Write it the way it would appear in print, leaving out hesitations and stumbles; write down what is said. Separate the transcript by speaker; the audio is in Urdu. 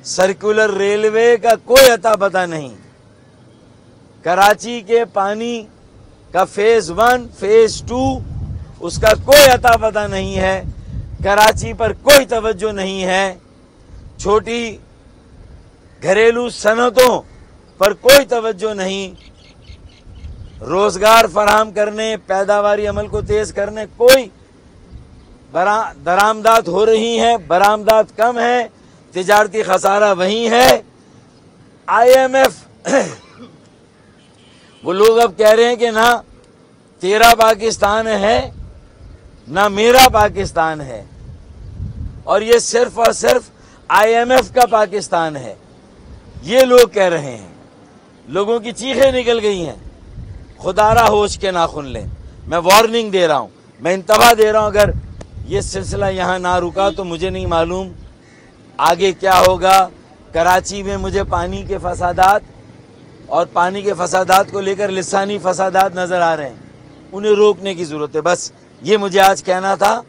Speaker 1: سرکولر ریلوے کا کوئی اتا پتہ نہیں، کراچی کے پانی کا فیز 1 فیز 2 اس کا کوئی اتا پتہ نہیں ہے، کراچی پر کوئی توجہ نہیں ہے، چھوٹی گھریلو صنعتوں پر کوئی توجہ نہیں، روزگار فراہم کرنے، پیداواری عمل کو تیز کرنے کوئی درآمدات ہو رہی ہیں، برآمدات کم ہیں، تجارتی خسارہ وہی ہے۔ IMF وہ لوگ اب کہہ رہے ہیں کہ نہ تیرا پاکستان ہے نہ میرا پاکستان ہے، اور یہ صرف اور صرف IMF کا پاکستان ہے، یہ لوگ کہہ رہے ہیں۔ لوگوں کی چیخیں نکل گئی ہیں۔ خدا را ہوش کے ناخن لیں، میں وارننگ دے رہا ہوں، میں انتباہ دے رہا ہوں، اگر یہ سلسلہ یہاں نہ رکا تو مجھے نہیں معلوم آگے کیا ہوگا۔ کراچی میں مجھے پانی کے فسادات اور پانی کے فسادات کو لے کر لسانی فسادات نظر آ رہے ہیں، انہیں روکنے کی ضرورت ہے، بس یہ مجھے آج کہنا تھا۔